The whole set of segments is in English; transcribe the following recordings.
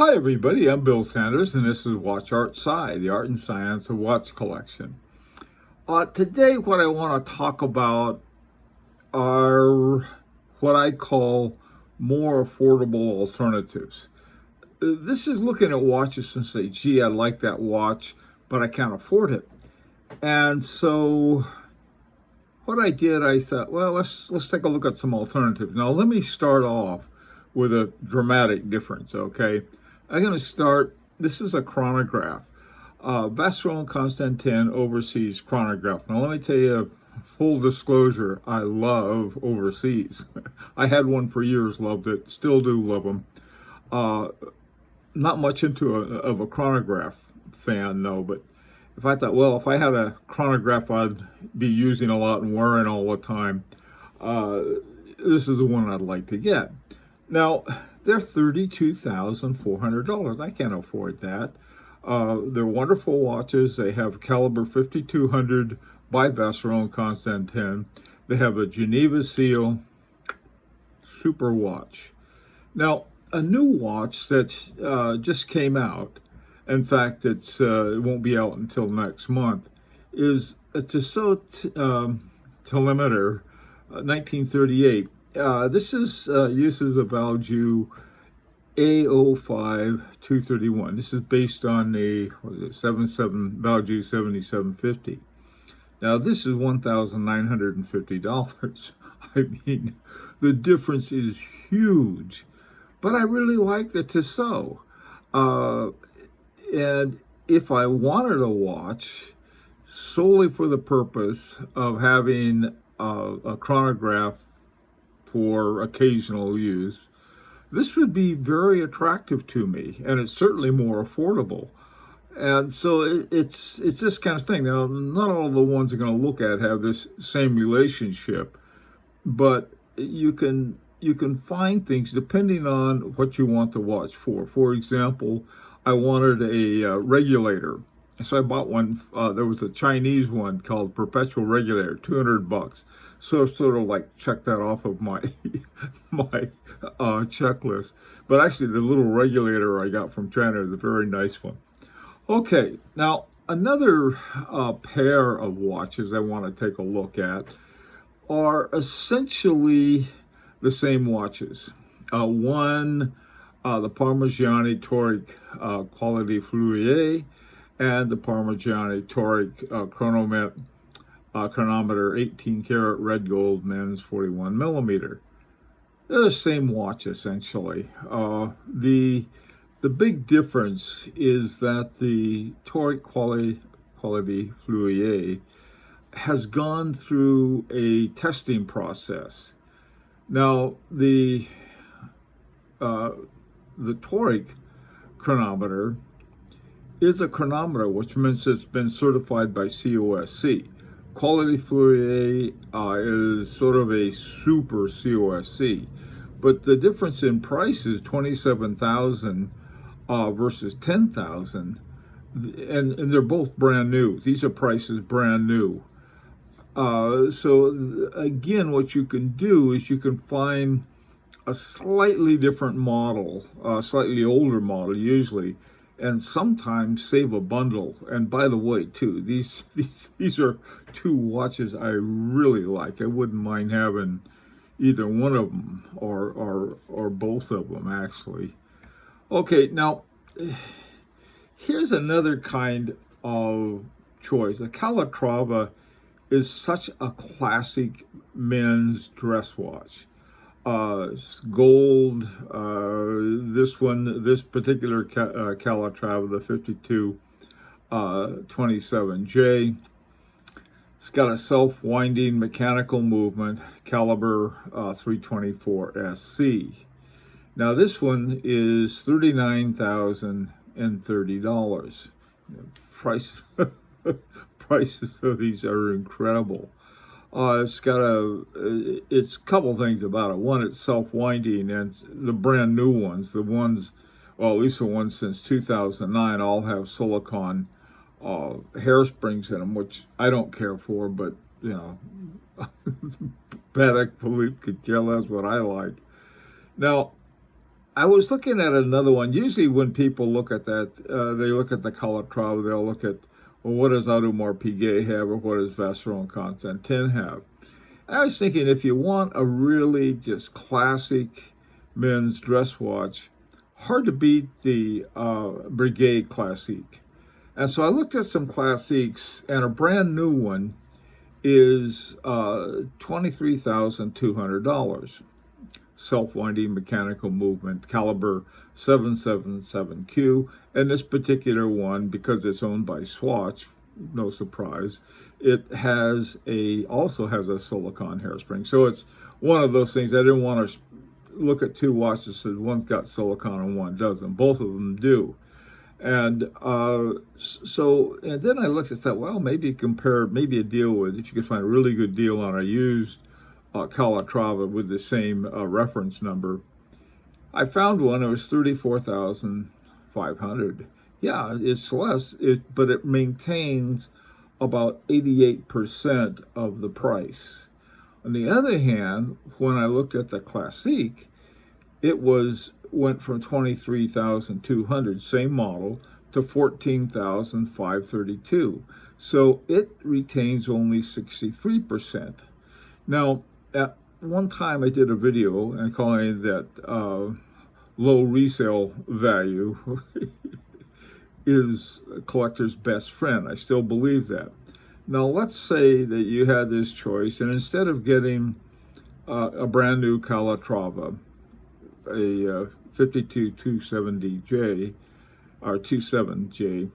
Hi everybody, I'm Bill Sanders and this is Watch Art Sci, the art and science of watch collection. Today what I want to talk about are what I call more affordable alternatives. This is looking at watches and say, gee, I like that watch, but I can't afford it. And so what I did, I thought, well, let's take a look at some alternatives. Now let me start off with a dramatic difference, okay? I'm going to start, this is a chronograph. Vacheron Constantin Overseas Chronograph. Now let me tell you, full disclosure, I love overseas. I had one for years, loved it, still do love them. Not much of a chronograph fan, no, but if I thought, well, if I had a chronograph I'd be using a lot and wearing all the time, this is the one I'd like to get. Now, they're $32,400. I can't afford that. They're wonderful watches. They have caliber 5200 by Vacheron Constantin. They have a Geneva seal, super watch. Now, a new watch that just came out, in fact, it won't be out until next month, is a Tissot Telemeter 1938. This is uses a Value A05 231. This is based on the Value 7750. Now this is $1,950. I mean, the difference is huge, but I really like the Tissot. And if I wanted a watch solely for the purpose of having a chronograph for occasional use, this would be very attractive to me, and it's certainly more affordable. And so it's this kind of thing. Now, not all the ones you're going to look at have this same relationship, but you can find things depending on what you want the watch for. For example, I wanted a regulator, so I bought one. There was a Chinese one called Perpetual Regulator, $200. So sort of like check that off of my my checklist. But actually, the little regulator I got from China is a very nice one. Okay, now another pair of watches I want to take a look at are essentially the same watches. One, the Parmigiani Toric Quality Fluier, and the Parmigiani Toric chronometer 18 karat red gold men's 41 millimeter. They're the same watch essentially. The big difference is that the Toric Quality Fluier has gone through a testing process. Now the Toric chronometer is a chronometer, which means it's been certified by COSC. Quality Fluier is sort of a super COSC, but the difference in price is $27,000 versus $10,000, and they're both brand new. These are prices brand new. So again, what you can do is you can find a slightly different model, a slightly older model usually, and sometimes save a bundle. And by the way, too, these are two watches I really like. I wouldn't mind having either one of them or both of them actually. Okay, now here's another kind of choice. A Calatrava is such a classic men's dress watch. Gold, this particular Calatrava, the 5227J. It's got a self-winding mechanical movement, caliber 324SC. Now this one is $39,030. Prices of these are incredible. It's got it's a couple things about it. One, it's self-winding, and the brand new ones, well, at least the ones since 2009, all have silicone hairsprings in them, which I don't care for, but, you know, Patek Philippe could care less what I like. Now, I was looking at another one. Usually when people look at that, they look at the Calatrava, they'll look at, well, what does Audemars Piguet have or what does Vacheron Constantin have? And I was thinking if you want a really just classic men's dress watch, hard to beat the Breguet Classique. And so I looked at some classiques, and a brand new one is $23,200. Self-winding mechanical movement, caliber 777Q. And this particular one, because it's owned by Swatch, no surprise, it also has a silicone hairspring. So it's one of those things. I didn't want to look at two watches that one's got silicone and one doesn't. Both of them do. And and then I looked and thought, well, maybe compare, maybe a deal with, if you could find a really good deal on a used Calatrava with the same reference number. I found one. It was $34,500. Yeah, it's less, but it maintains about 88% of the price. On the other hand, when I looked at the Classique, it went from 23,200, same model, to 14,532. So it retains only 63%. Now, at one time I did a video and calling that low resale value is a collector's best friend. I still believe that. Now, let's say that you had this choice, and instead of getting a brand new Calatrava, a 52270J or 27J,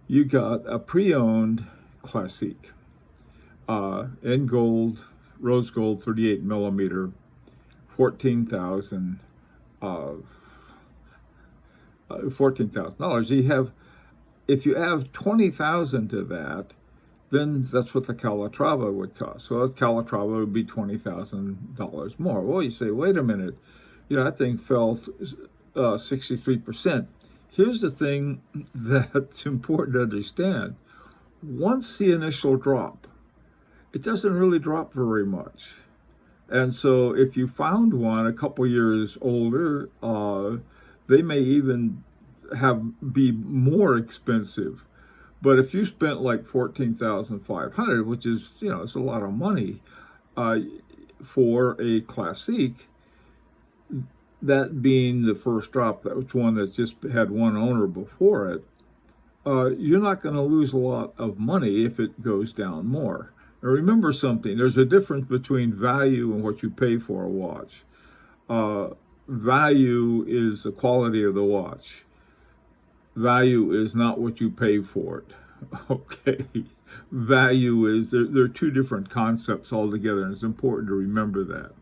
you got a pre-owned Classique in gold, rose gold, 38 millimeter, 14,000, $14,000. You have, if you add 20,000 to that, then that's what the Calatrava would cost. So that Calatrava would be $20,000 more. Well, you say, wait a minute, that thing fell 63%. Here's the thing that's important to understand. Once the initial drop, it doesn't really drop very much. And so if you found one a couple years older, they may even be more expensive. But if you spent like $14,500, which is, it's a lot of money for a Classique, that being the first drop, that was one that just had one owner before it, you're not going to lose a lot of money if it goes down more. Now remember something, there's a difference between value and what you pay for a watch. Value is the quality of the watch. Value is not what you pay for it. Okay, value is, there are two different concepts altogether, and it's important to remember that.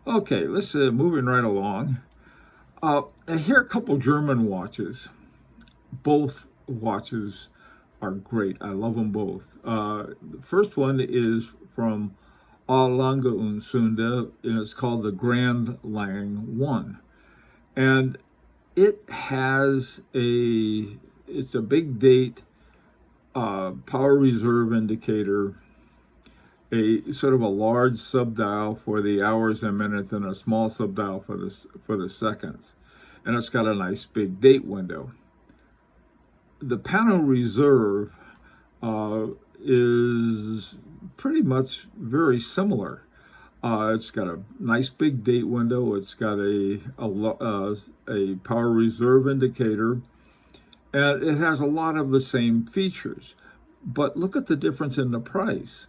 Okay, let's moving right along. Here are a couple German watches. Both watches are great. I love them both. The first one is from A. Lange und Söhne, and it's called the Grand Lang 1. And it has it's a big date power reserve indicator, a sort of a large subdial for the hours and minutes, and a small subdial for the seconds. And it's got a nice big date window. The panel reserve is pretty much very similar. It's got a nice big date window. It's got a power reserve indicator, and it has a lot of the same features. But look at the difference in the price.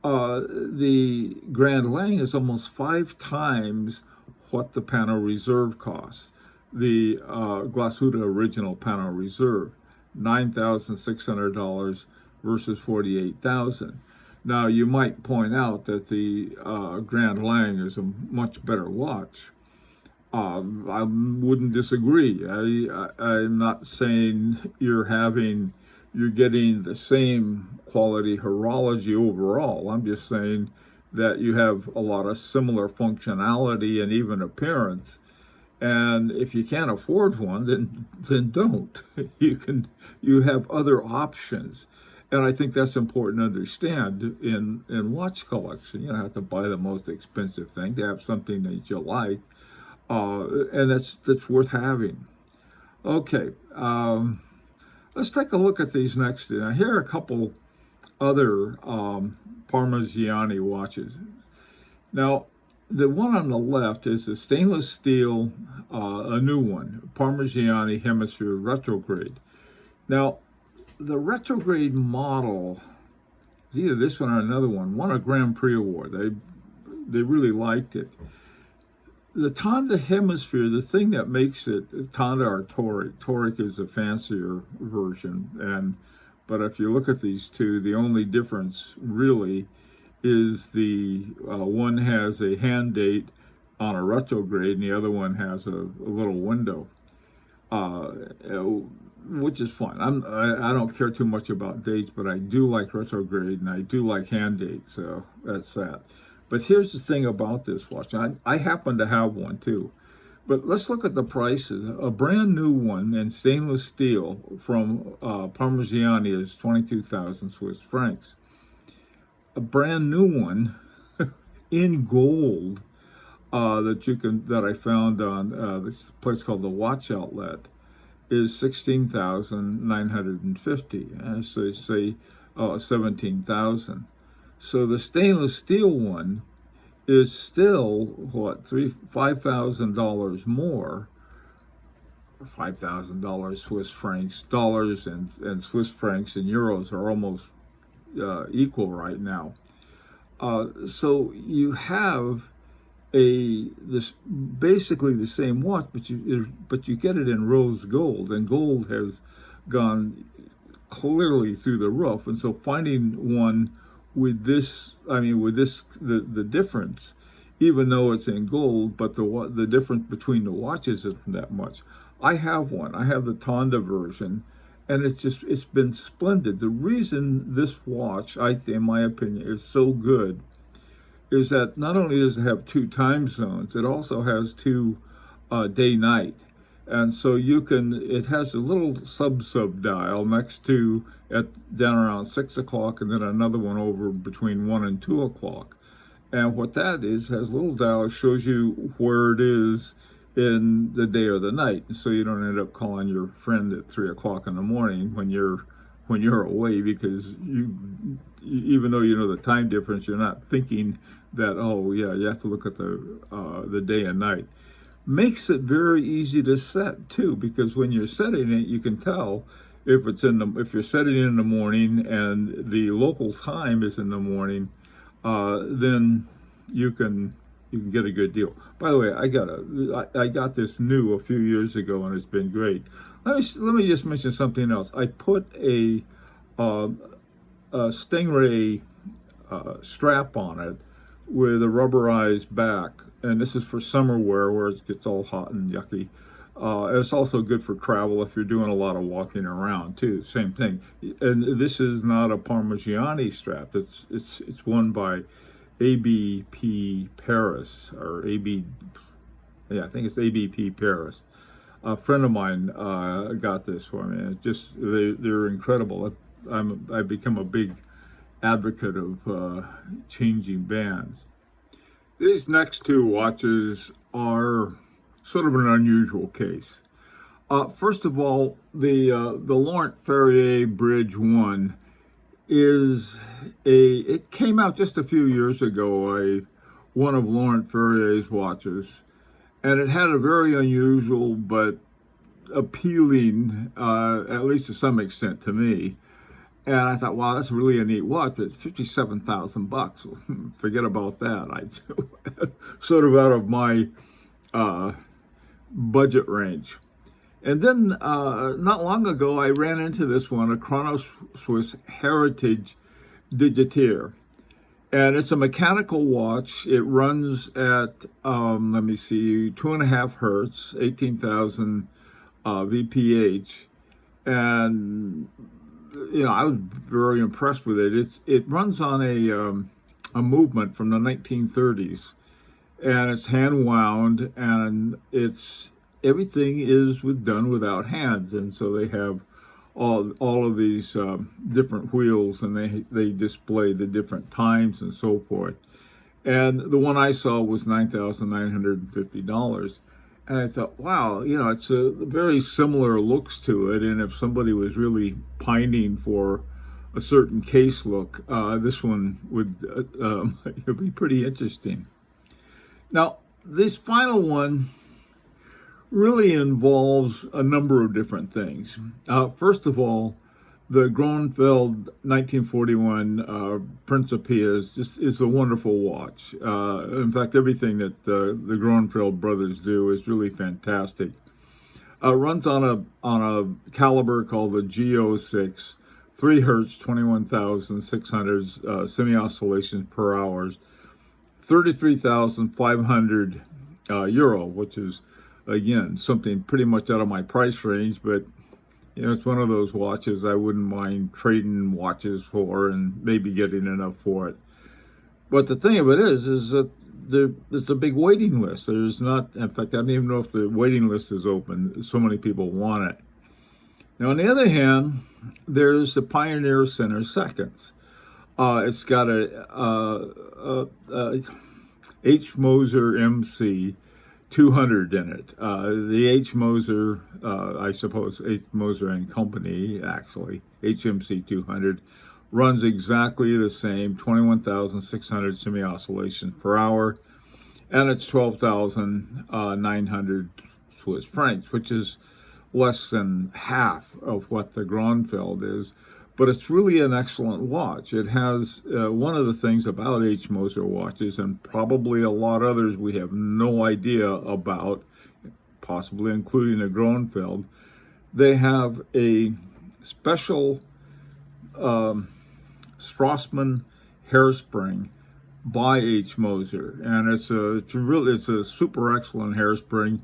The Grand Lang is almost 5 times what the panel reserve costs. The Glashütte original panel reserve, $9,600 versus $48,000. Now, you might point out that the Grand Lang is a much better watch. I wouldn't disagree. I'm not saying you're getting the same quality horology overall. I'm just saying that you have a lot of similar functionality and even appearance. And if you can't afford one, then don't. You have other options. And I think that's important to understand in watch collection. You don't have to buy the most expensive thing to have something that you like. and that's worth having. Okay, let's take a look at these next. Now, here are a couple other Parmigiani watches. Now, the one on the left is a stainless steel, a new one, Parmigiani Hemisphere Retrograde. Now, the retrograde model is either this one or another one. Won a Grand Prix award. They really liked it. The Tonda Hemisphere, the thing that makes it Tonda or Toric is a fancier version, but if you look at these two, the only difference really is the one has a hand date on a retrograde and the other one has a little window, which is fine. I don't care too much about dates, but I do like retrograde and I do like hand dates, so that's that. But here's the thing about this watch. I happen to have one too. But let's look at the prices. A brand new one in stainless steel from Parmigiani is 22,000 Swiss francs. A brand new one in gold that I found on this place called the Watch Outlet is 16,950. So say 17,000. So the stainless steel one is still what, $5,000 more, $5,000 Swiss francs. Dollars and Swiss francs and euros are almost equal right now. So you have this basically the same watch, but you get it in rose gold, and gold has gone clearly through the roof. And so finding one with the difference, even though it's in gold, but the difference between the watches isn't that much. I have one. I have the Tonda version, and it's been splendid. The reason this watch, in my opinion, is so good is that not only does it have 2 time zones, it also has 2 day-night. And so it has a little sub dial next to down around 6 o'clock, and then another one over between 1 and 2 o'clock. And what that is, has a little dial, shows you where it is in the day or the night, so you don't end up calling your friend at 3 o'clock in the morning when you're away, because even though you know the time difference, you're not thinking that, oh yeah, you have to look at the day and night. Makes it very easy to set too, because when you're setting it, you can tell if you're setting it in the morning and the local time is in the morning, then you can get a good deal. By the way, I got this new a few years ago, and it's been great. Let me just mention something else. I put a Stingray strap on it with a rubberized back, and this is for summer wear where it gets all hot and yucky. It's also good for travel if you're doing a lot of walking around too. Same thing. And this is not a Parmigiani strap. It's one by ABP Paris, or I think it's ABP Paris. A friend of mine got this for me. They're incredible. I've become a big advocate of changing bands. These next 2 watches are sort of an unusual case. First of all, the Laurent Ferrier Bridge 1 it came out just a few years ago, one of Laurent Ferrier's watches, and it had a very unusual but appealing, at least to some extent to me. And I thought, wow, that's really a neat watch, but $57,000. Forget about that. I sort of out of my budget range. And then not long ago, I ran into this one, a Chrono Swiss Heritage Digitaire. And it's a mechanical watch. It runs at, 2.5 hertz, 18,000 VPH. And I was very impressed with it. It runs on a movement from the 1930s, and it's hand wound, and everything is done without hands, and so they have all of these different wheels, and they display the different times and so forth. And the one I saw was $9,950. And I thought, wow, it's a very similar looks to it. And if somebody was really pining for a certain case look, this one would it'd be pretty interesting. Now, this final one really involves a number of different things. First of all, the Gronfeld 1941 Principia is a wonderful watch. In fact, everything that the Gronfeld brothers do is really fantastic. Runs on a caliber called the G06, 3 hertz, 21,600 semi-oscillations per hour, 33,500 euro, which is again something pretty much out of my price range, but it's one of those watches I wouldn't mind trading watches for and maybe getting enough for it. But the thing of it is that there's a big waiting list. There's not, in fact, I don't even know if the waiting list is open. So many people want it. Now, on the other hand, there's the Pioneer Center Seconds. It's got a H. Moser MC 200 in it. The H. Moser, I suppose H. Moser and Company, actually, HMC 200, runs exactly the same, 21,600 semi-oscillations per hour, and it's 12,900 Swiss francs, which is less than half of what the Gronfeld is. But it's really an excellent watch. It has one of the things about H. Moser watches, and probably a lot others we have no idea about, possibly including a Gronfeld. They have a special Strassmann hairspring by H. Moser, and it's a super excellent hairspring.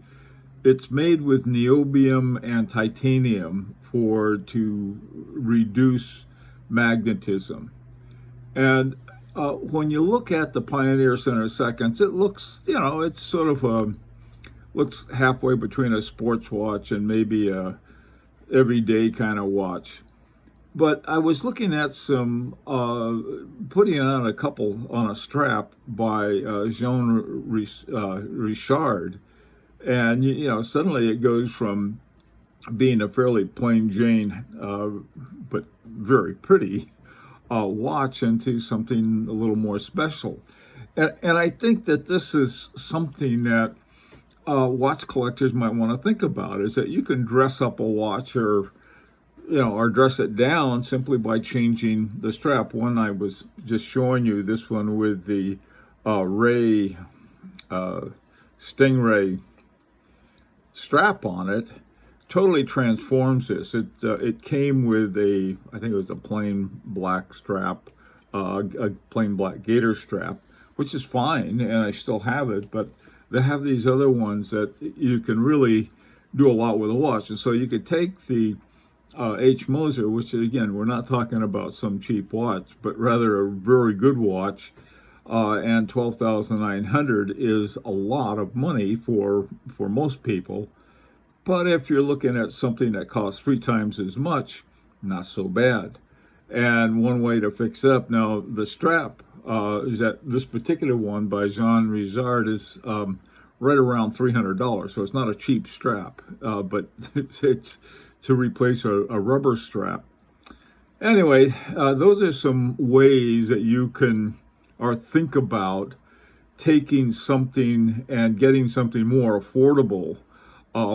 It's made with niobium and titanium to reduce magnetism. And when you look at the Pioneer Center Seconds, it looks, it's sort of looks halfway between a sports watch and maybe a everyday kind of watch. But I was looking at some, putting on a couple on a strap by Jean Richard. And, suddenly it goes from being a fairly plain Jane, but very pretty watch into something a little more special. And I think that this is something that watch collectors might want to think about, is that you can dress up a watch or dress it down simply by changing the strap. One I was just showing you, this one with the Stingray strap on it, totally transforms this. It came with I think it was a plain black strap, a plain black gator strap, which is fine, and I still have it, but they have these other ones that you can really do a lot with a watch. And so you could take the H. Moser, which again, we're not talking about some cheap watch, but rather a very good watch, and 12,900 is a lot of money for most people. But if you're looking at something that costs 3 times as much, not so bad. And one way to fix it up, now the strap is that this particular one by Jean Richard is right around $300. So it's not a cheap strap, but it's to replace a rubber strap. Anyway, those are some ways that you can think about taking something and getting something more affordable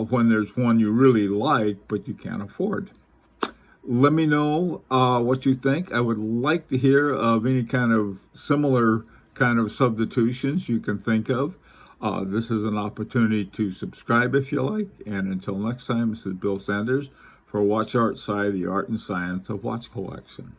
when there's one you really like but you can't afford. Let me know what you think. I would like to hear of any kind of similar kind of substitutions you can think of. This is an opportunity to subscribe if you like. And until next time, this is Bill Sanders for Watch Art Sci, the art and science of watch collection.